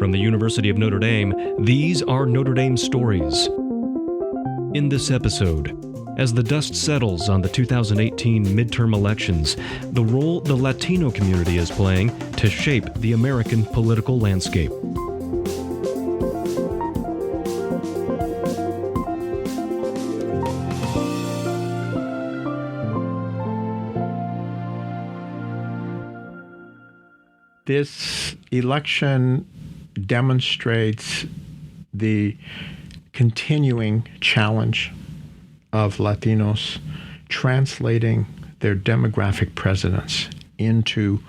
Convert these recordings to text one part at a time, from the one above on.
From the University of Notre Dame, these are Notre Dame Stories. In this episode, as the dust settles on the 2018 midterm elections, the role the Latino community is playing to shape the American political landscape. This election demonstrates the continuing challenge of Latinos translating their demographic presence into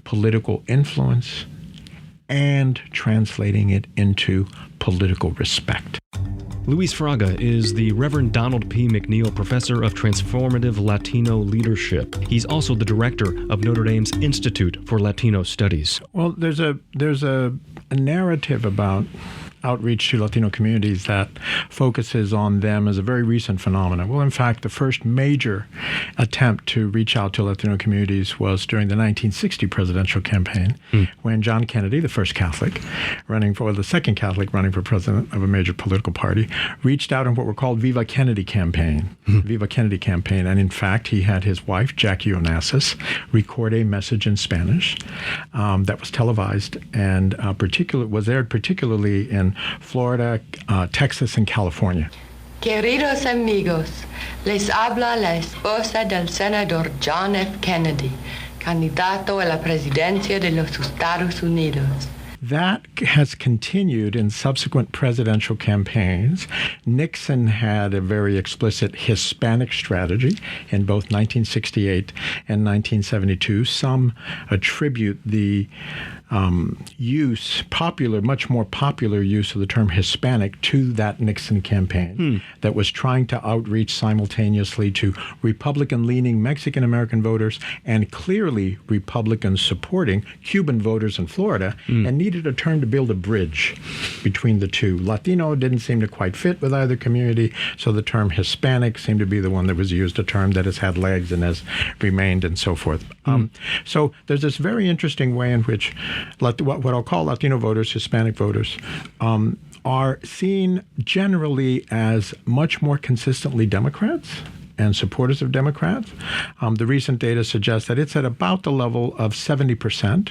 political influence and translating it into political respect. Luis Fraga is the Reverend Donald P. McNeil Professor of Transformative Latino Leadership. He's also the director of Notre Dame's Institute for Latino Studies. Well, there's a narrative about outreach to Latino communities that focuses on them as a very recent phenomenon. Well, in fact, the first major attempt to reach out to Latino communities was during the 1960 presidential campaign, when John Kennedy, the first Catholic the second Catholic running for president of a major political party, reached out in what were called Viva Kennedy campaign. Viva Kennedy campaign. And in fact, he had his wife, Jackie Onassis, record a message in Spanish that was televised and was aired particularly in Florida, Texas, and California. Queridos amigos, les habla la esposa del senador John F. Kennedy, candidato a la presidencia de los Estados Unidos. That has continued in subsequent presidential campaigns. Nixon had a very explicit Hispanic strategy in both 1968 and 1972. Some attribute the much more popular use of the term Hispanic to that Nixon campaign that was trying to outreach simultaneously to Republican-leaning Mexican-American voters and clearly Republican-supporting Cuban voters in Florida, and needed a term to build a bridge between the two. Latino didn't seem to quite fit with either community, so the term Hispanic seemed to be the one that was used, a term that has had legs and has remained and so forth. So there's this very interesting way in which what I'll call Latino voters, Hispanic voters, are seen generally as much more consistently Democrats and supporters of Democrats. The recent data suggests that it's at about the level of 70%.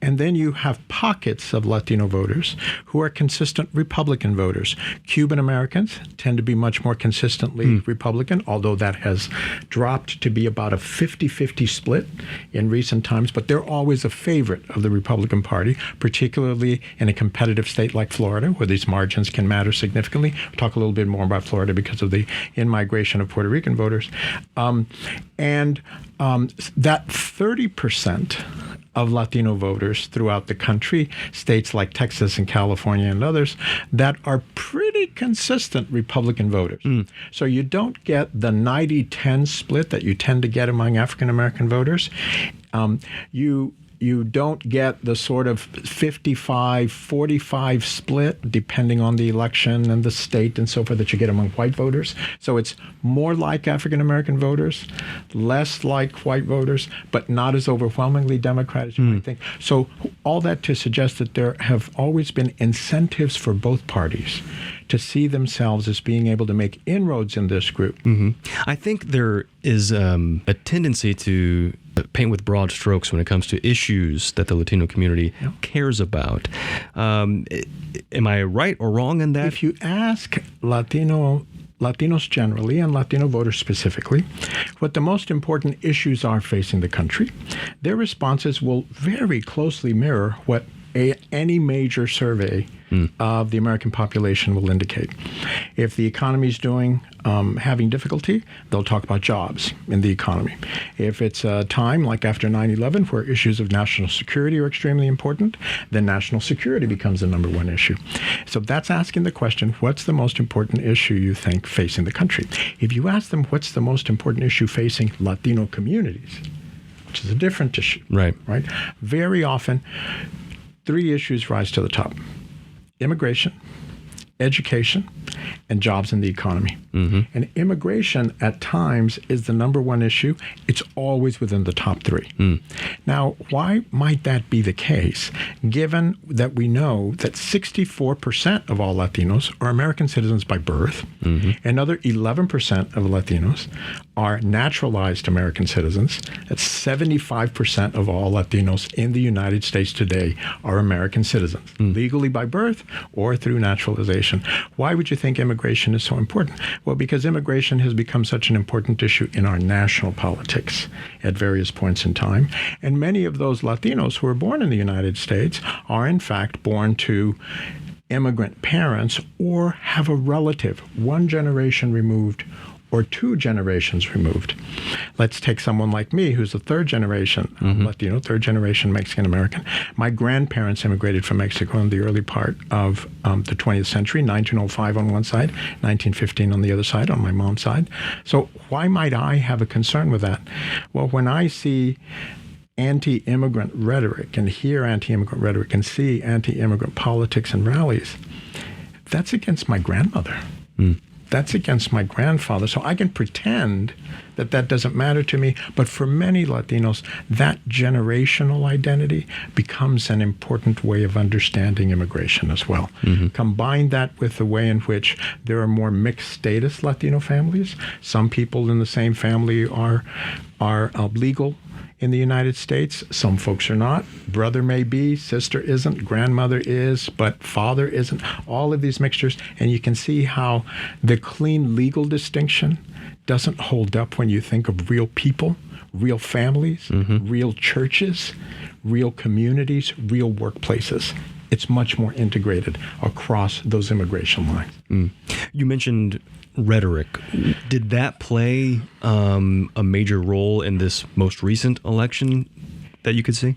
And then you have pockets of Latino voters who are consistent Republican voters. Cuban Americans tend to be much more consistently Republican, although that has dropped to be about a 50-50 split in recent times. But they're always a favorite of the Republican Party, particularly in a competitive state like Florida, where these margins can matter significantly. We'll talk a little bit more about Florida because of the in-migration of Puerto Rican voters. That 30% of Latino voters throughout the country, states like Texas and California and others, that are pretty consistent Republican voters. So you don't get the 90-10 split that you tend to get among African-American voters. You don't get the sort of 55-45 split, depending on the election and the state and so forth, that you get among white voters. So it's more like African-American voters, less like white voters, but not as overwhelmingly Democrat as you might think. So all that to suggest that there have always been incentives for both parties to see themselves as being able to make inroads in this group. I think there is a tendency to paint with broad strokes when it comes to issues that the Latino community cares about. Am I right or wrong in that? If you ask Latinos generally and Latino voters specifically what the most important issues are facing the country, their responses will very closely mirror what any major survey of the American population will indicate. If the economy is having difficulty, they'll talk about jobs in the economy. If it's a time like after 9/11 where issues of national security are extremely important, then national security becomes the number one issue. So that's asking the question, what's the most important issue you think facing the country? If you ask them what's the most important issue facing Latino communities, which is a different issue, right? Very often, three issues rise to the top: immigration, education, and jobs in the economy. Mm-hmm. And immigration at times is the number one issue. It's always within the top three. Now, why might that be the case, given that we know that 64% of all Latinos are American citizens by birth, another 11% of Latinos are naturalized American citizens. That's 75% of all Latinos in the United States today are American citizens, legally by birth or through naturalization. Why would you think immigration is so important? Well, because immigration has become such an important issue in our national politics at various points in time. And many of those Latinos who are born in the United States are, in fact, born to immigrant parents or have a relative one generation removed or two generations removed. Let's take someone like me, who's a third generation Latino, third generation Mexican American. My grandparents immigrated from Mexico in the early part of the 20th century, 1905 on one side, 1915 on the other side, on my mom's side. So why might I have a concern with that? Well, when I see anti-immigrant rhetoric and hear anti-immigrant rhetoric and see anti-immigrant politics and rallies, that's against my grandmother. That's against my grandfather. So I can pretend that that doesn't matter to me. But for many Latinos, that generational identity becomes an important way of understanding immigration as well. Combine that with the way in which there are more mixed status Latino families. Some people in the same family are legal in the United States. Some folks are not. Brother may be, sister isn't, grandmother is, but father isn't. All of these mixtures. And you can see how the clean legal distinction doesn't hold up when you think of real people, real families, real churches, real communities, real workplaces. It's much more integrated across those immigration lines. You mentioned rhetoric. Did that play a major role in this most recent election that you could see?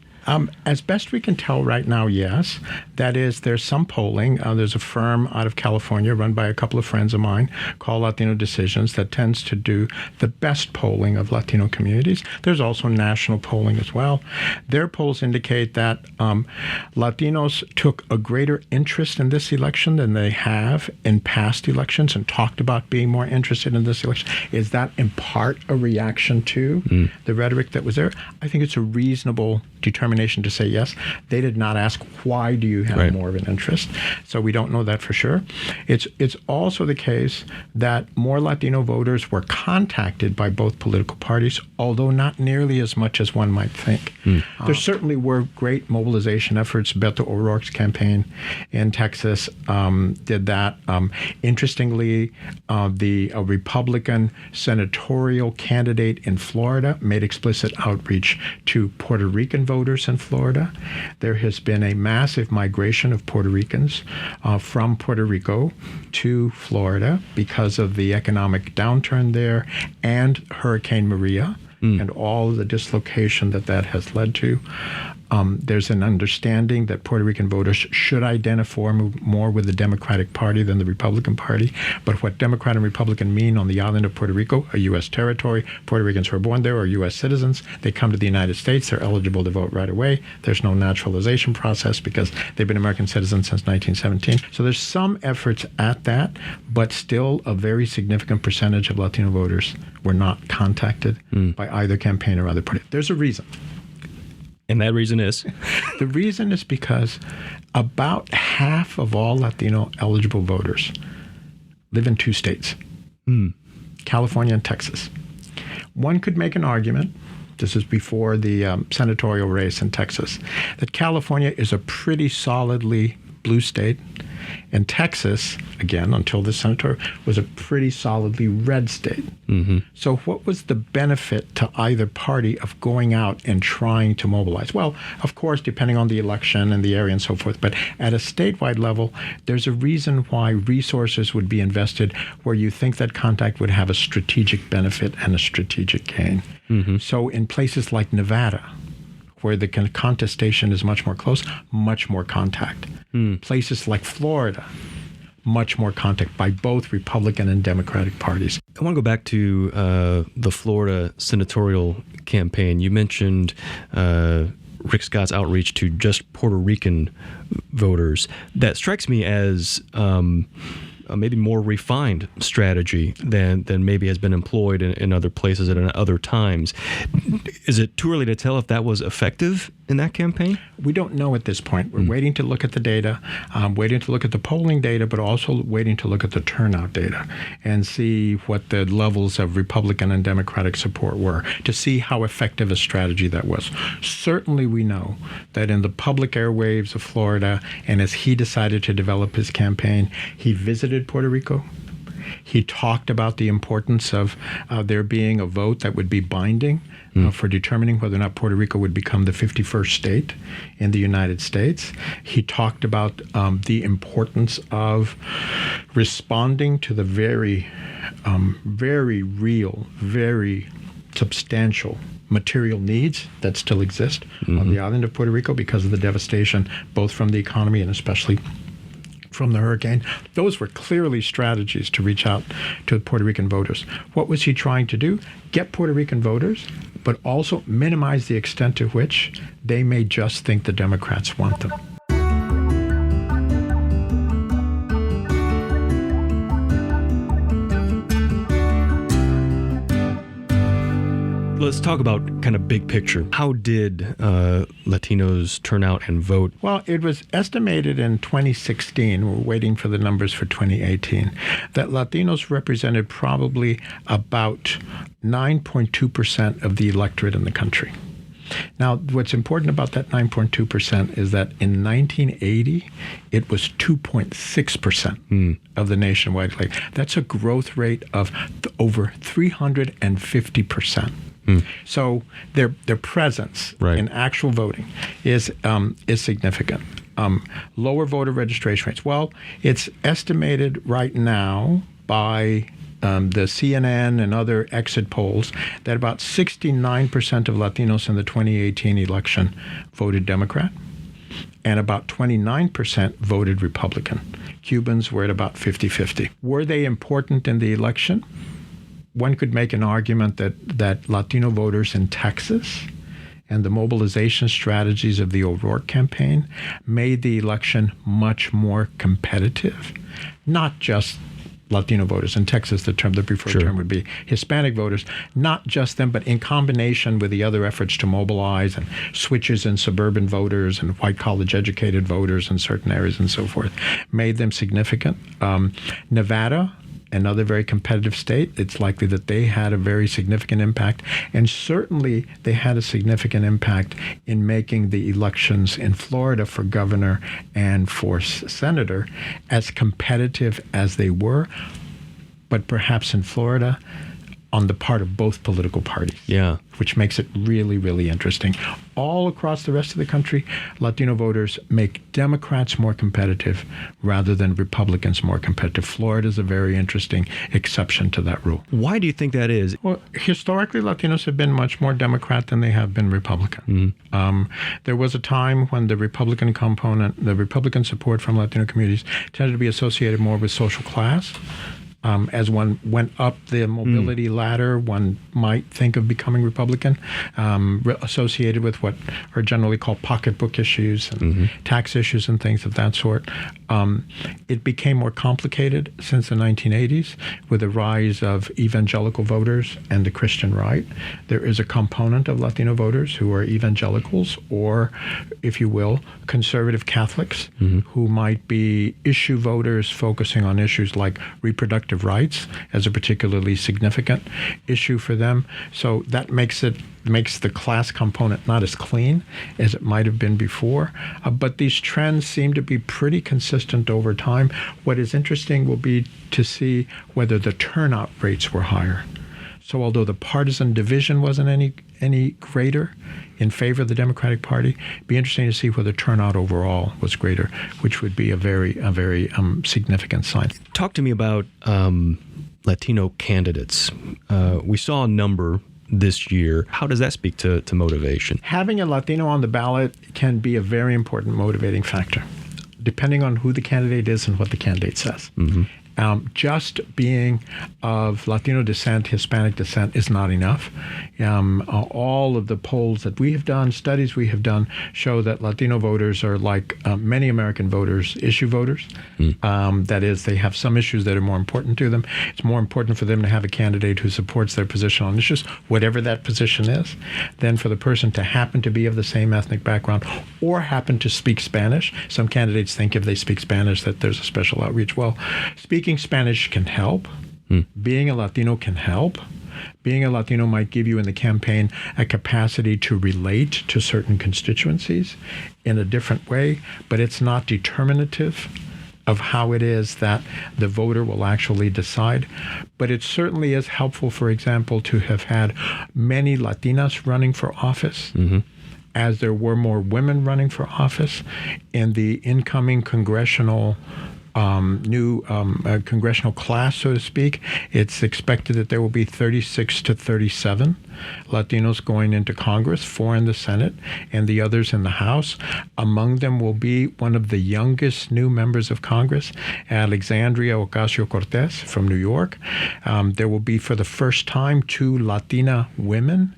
As best we can tell right now, yes. That is, there's some polling. There's a firm out of California run by a couple of friends of mine called Latino Decisions that tends to do the best polling of Latino communities. There's also national polling as well. Their polls indicate that Latinos took a greater interest in this election than they have in past elections and talked about being more interested in this election. Is that in part a reaction to the rhetoric that was there? I think it's a reasonable determination to say yes. They did not ask, why do you have more of an interest? So we don't know that for sure. It's also the case that more Latino voters were contacted by both political parties, although not nearly as much as one might think. There certainly were great mobilization efforts. Beto O'Rourke's campaign in Texas did that. Interestingly, the Republican senatorial candidate in Florida made explicit outreach to Puerto Rican voters in Florida. There has been a massive migration of Puerto Ricans from Puerto Rico to Florida because of the economic downturn there and Hurricane Maria and all of the dislocation that has led to. There's an understanding that Puerto Rican voters should identify more with the Democratic Party than the Republican Party. But what Democrat and Republican mean on the island of Puerto Rico, a U.S. territory, Puerto Ricans who are born there are U.S. citizens. They come to the United States. They're eligible to vote right away. There's no naturalization process because they've been American citizens since 1917. So there's some efforts at that, but still a very significant percentage of Latino voters were not contacted by either campaign or other party. There's a reason. And that reason is? The reason is because about half of all Latino eligible voters live in two states, California and Texas. One could make an argument, this is before the senatorial race in Texas, that California is a pretty solidly blue state, and Texas, again, until the senatorial, was a pretty solidly red state. So what was the benefit to either party of going out and trying to mobilize? Well, of course, depending on the election and the area and so forth, but at a statewide level, there's a reason why resources would be invested where you think that contact would have a strategic benefit and a strategic gain. So in places like Nevada, where the contestation is much more close, much more contact. Places like Florida, much more contact by both Republican and Democratic parties. I want to go back to the Florida senatorial campaign. You mentioned Rick Scott's outreach to just Puerto Rican voters, that strikes me as a maybe more refined strategy than maybe has been employed in other places and at other times. Is it too early to tell if that was effective in that campaign? We don't know at this point. We're waiting to look at the data, waiting to look at the polling data, but also waiting to look at the turnout data and see what the levels of Republican and Democratic support were, to see how effective a strategy that was. Certainly we know that in the public airwaves of Florida, and as he decided to develop his campaign, he visited Puerto Rico. He talked about the importance of there being a vote that would be binding for determining whether or not Puerto Rico would become the 51st state in the United States. He talked about the importance of responding to the very real, very substantial material needs that still exist on the island of Puerto Rico because of the devastation, both from the economy and especially from the hurricane. Those were clearly strategies to reach out to Puerto Rican voters. What was he trying to do? Get Puerto Rican voters, but also minimize the extent to which they may just think the Democrats want them. Let's talk about kind of big picture. How did Latinos turn out and vote? Well, it was estimated in 2016, we're waiting for the numbers for 2018, that Latinos represented probably about 9.2% of the electorate in the country. Now, what's important about that 9.2% is that in 1980, it was 2.6% of the nationwide electorate. That's a growth rate of over 350%. So their presence in actual voting is significant. Lower voter registration rates. Well, it's estimated right now by the CNN and other exit polls that about 69% of Latinos in the 2018 election voted Democrat, and about 29% voted Republican. Cubans were at about 50-50. Were they important in the election? One could make an argument that Latino voters in Texas and the mobilization strategies of the O'Rourke campaign made the election much more competitive. Not just Latino voters. In Texas, the preferred term would be Hispanic voters. Not just them, but in combination with the other efforts to mobilize and switches in suburban voters and white college-educated voters in certain areas and so forth, made them significant. Nevada, another very competitive state, it's likely that they had a very significant impact. And certainly they had a significant impact in making the elections in Florida for governor and for senator as competitive as they were, but perhaps in Florida on the part of both political parties. Yeah. Which makes it really, really interesting. All across the rest of the country, Latino voters make Democrats more competitive rather than Republicans more competitive. Florida is a very interesting exception to that rule. Why do you think that is? Well, historically, Latinos have been much more Democrat than they have been Republican. There was a time when the Republican component, the Republican support from Latino communities tended to be associated more with social class. As one went up the mobility ladder, one might think of becoming Republican, associated with what are generally called pocketbook issues and tax issues and things of that sort. It became more complicated since the 1980s with the rise of evangelical voters and the Christian right. There is a component of Latino voters who are evangelicals or, if you will, conservative Catholics who might be issue voters focusing on issues like reproductive rights as a particularly significant issue for them. So that makes the class component not as clean as it might have been before. But these trends seem to be pretty consistent over time. What is interesting will be to see whether the turnout rates were higher. So although the partisan division wasn't any greater in favor of the Democratic Party, it'd be interesting to see whether turnout overall was greater, which would be a very significant sign. Talk to me about Latino candidates. We saw a number this year. How does that speak to motivation? Having a Latino on the ballot can be a very important motivating factor, depending on who the candidate is and what the candidate says. Just being of Latino descent, Hispanic descent is not enough. All of the polls that we have done, studies we have done, show that Latino voters are like many American voters, issue voters. That is, they have some issues that are more important to them. It's more important for them to have a candidate who supports their position on issues, whatever that position is, than for the person to happen to be of the same ethnic background or happen to speak Spanish. Some candidates think if they speak Spanish that there's a special outreach. Well, speaking Spanish can help. Being a Latino can help. Being a Latino might give you in the campaign a capacity to relate to certain constituencies in a different way, but it's not determinative of how it is that the voter will actually decide. But it certainly is helpful, for example, to have had many Latinas running for office, as there were more women running for office in the incoming congressional congressional class, so to speak. It's expected that there will be 36 to 37 Latinos going into Congress, 4 in the Senate, and the others in the House. Among them will be one of the youngest new members of Congress, Alexandria Ocasio-Cortez from New York. There will be, for the first time, 2 Latina women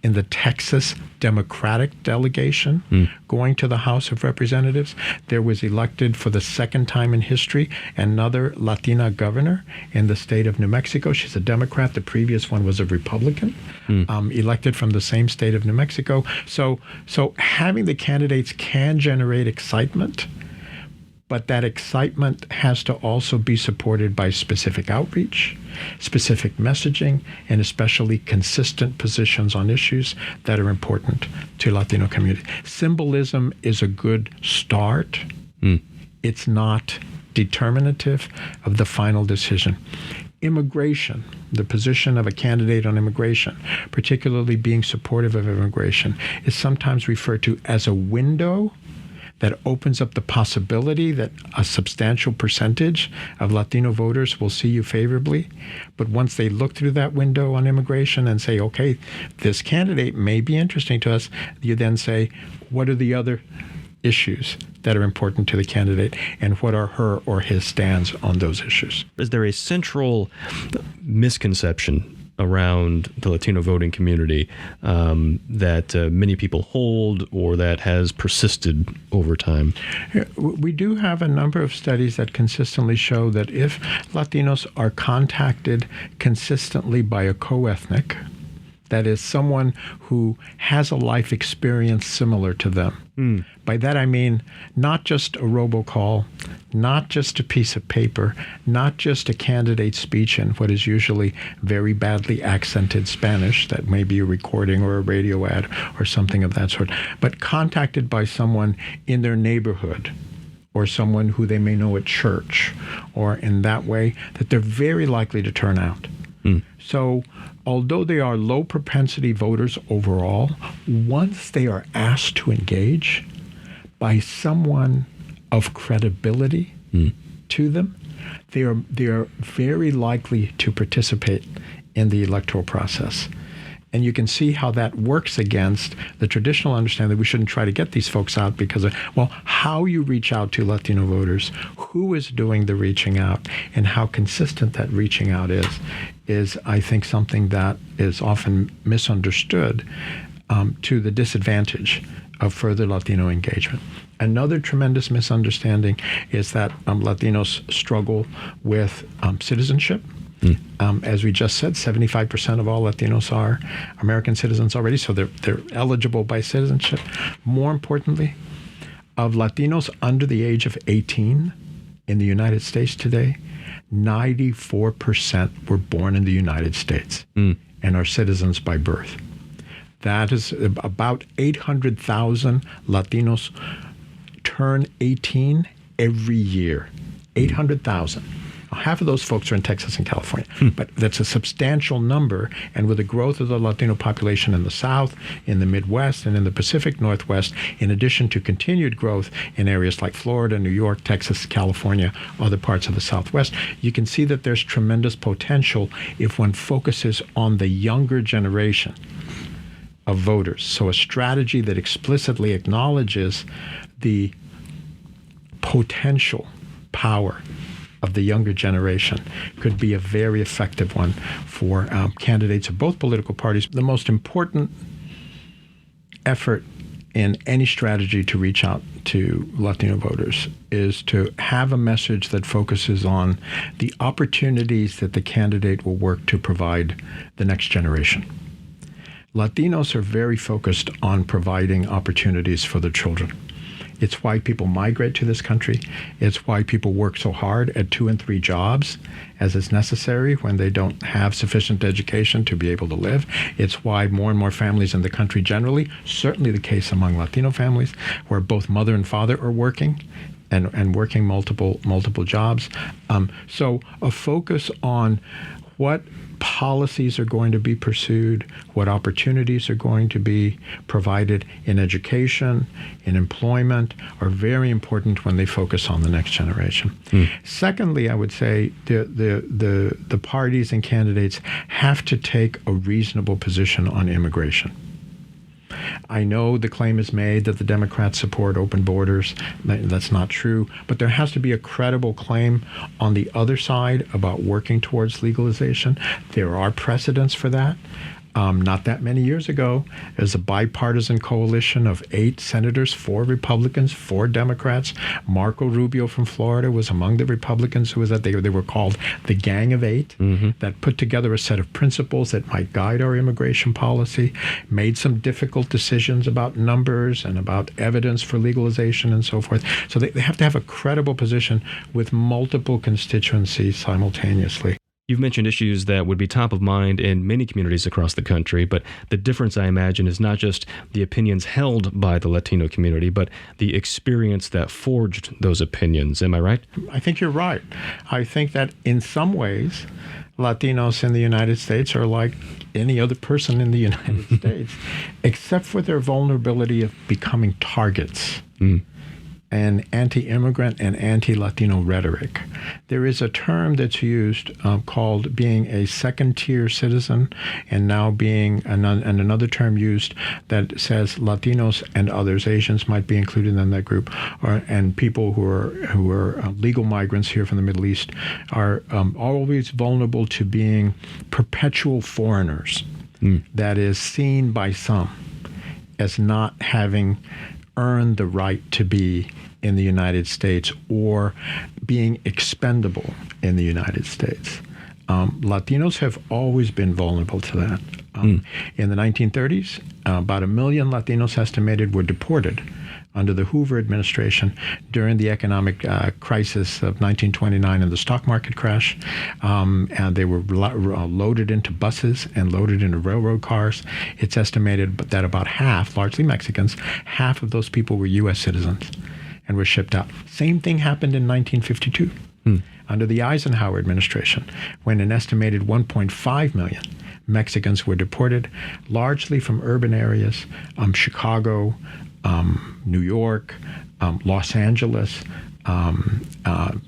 in the Texas Democratic delegation going to the House of Representatives. There was elected for the second time in history another Latina governor in the state of New Mexico. She's a Democrat. The previous one was a Republican, elected from the same state of New Mexico. So having the candidates can generate excitement, but that excitement has to also be supported by specific outreach, specific messaging, and especially consistent positions on issues that are important to Latino community. Symbolism is a good start. It's not determinative of the final decision. Immigration, the position of a candidate on immigration, particularly being supportive of immigration, is sometimes referred to as a window that opens up the possibility that a substantial percentage of Latino voters will see you favorably. But once they look through that window on immigration and say, okay, this candidate may be interesting to us, you then say, what are the other issues that are important to the candidate, and what are her or his stands on those issues? Is there a central misconception around the Latino voting community that many people hold, or that has persisted over time? We do have a number of studies that consistently show that if Latinos are contacted consistently by a co-ethnic, that is, someone who has a life experience similar to them. By that I mean not just a robocall, not just a piece of paper, not just a candidate speech in what is usually very badly accented Spanish, that may be a recording or a radio ad or something of that sort, but contacted by someone in their neighborhood, or someone who they may know at church, or in that way, that they're very likely to turn out. So although they are low propensity voters overall, once they are asked to engage by someone of credibility to them, they are very likely to participate in the electoral process. And you can see how that works against the traditional understanding that we shouldn't try to get these folks out because of, well, how you reach out to Latino voters, who is doing the reaching out, and how consistent that reaching out is I think, something that is often misunderstood to the disadvantage of further Latino engagement. Another tremendous misunderstanding is that Latinos struggle with citizenship. As we just said, 75% of all Latinos are American citizens already, so they're eligible by citizenship. More importantly, of Latinos under the age of 18 in the United States today, 94% were born in the United States and are citizens by birth. That is about 800,000 Latinos turn 18 every year. 800,000. Half of those folks are in Texas and California, but that's a substantial number. And with the growth of the Latino population in the South, in the Midwest, and in the Pacific Northwest, in addition to continued growth in areas like Florida, New York, Texas, California, other parts of the Southwest, you can see that there's tremendous potential if one focuses on the younger generation of voters. So a strategy that explicitly acknowledges the potential power of the younger generation could be a very effective one for candidates of both political parties. The most important effort in any strategy to reach out to Latino voters is to have a message that focuses on the opportunities that the candidate will work to provide the next generation. Latinos are very focused on providing opportunities for their children. It's why people migrate to this country. It's why people work so hard at 2 and 3 jobs as is necessary when they don't have sufficient education to be able to live. It's why more and more families in the country generally, certainly the case among Latino families, where both mother and father are working and working multiple jobs. So a focus on what policies are going to be pursued, what opportunities are going to be provided in education, in employment, are very important when they focus on the next generation. Secondly, I would say the parties and candidates have to take a reasonable position on immigration. I know the claim is made that the Democrats support open borders. That's not true. But there has to be a credible claim on the other side about working towards legalization. There are precedents for that. Not that many years ago, there's a bipartisan coalition of 8 senators, 4 Republicans, 4 Democrats. Marco Rubio from Florida was among the Republicans who was that they were called the Gang of 8, that put together a set of principles that might guide our immigration policy, made some difficult decisions about numbers and about evidence for legalization and so forth. So they have to have a credible position with multiple constituencies simultaneously. You've mentioned issues that would be top of mind in many communities across the country, but the difference, I imagine, is not just the opinions held by the Latino community, but the experience that forged those opinions. Am I right? I think you're right. I think that in some ways, Latinos in the United States are like any other person in the United States, except for their vulnerability of becoming targets. And anti-immigrant and anti-Latino rhetoric. There is a term that's used called being a second-tier citizen, and now being another term used that says Latinos and others, Asians might be included in that group, and people who are legal migrants here from the Middle East are always vulnerable to being perpetual foreigners. That is seen by some as not having earned the right to be in the United States or being expendable in the United States. Latinos have always been vulnerable to that. In the 1930s, about 1 million Latinos estimated were deported under the Hoover administration during the economic crisis of 1929 and the stock market crash. And they were loaded into buses and loaded into railroad cars. It's estimated that about half, largely Mexicans, half of those people were U.S. citizens and were shipped out. Same thing happened in 1952 under the Eisenhower administration, when an estimated 1.5 million Mexicans were deported, largely from urban areas, Chicago, New York, Los Angeles,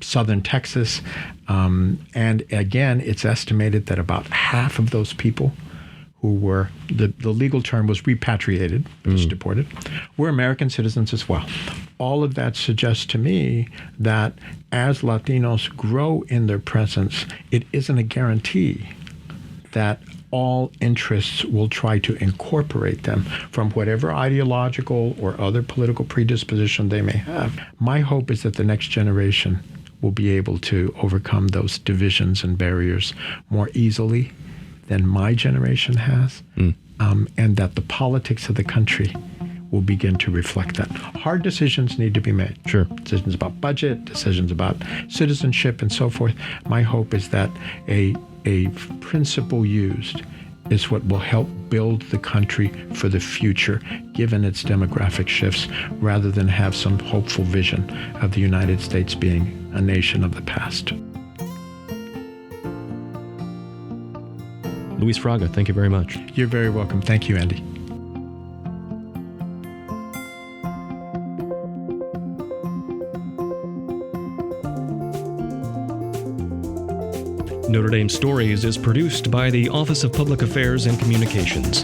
southern Texas. And again, it's estimated that about half of those people who were, the legal term was repatriated, was deported, were American citizens as well. All of that suggests to me that as Latinos grow in their presence, it isn't a guarantee that all interests will try to incorporate them from whatever ideological or other political predisposition they may have. My hope is that the next generation will be able to overcome those divisions and barriers more easily than my generation has, and that the politics of the country will begin to reflect that. Hard decisions need to be made. Sure. Decisions about budget, decisions about citizenship, and so forth. My hope is that a principle used is what will help build the country for the future, given its demographic shifts, rather than have some hopeful vision of the United States being a nation of the past. Luis Fraga, thank you very much. You're very welcome. Thank you, Andy. Notre Dame Stories is produced by the Office of Public Affairs and Communications.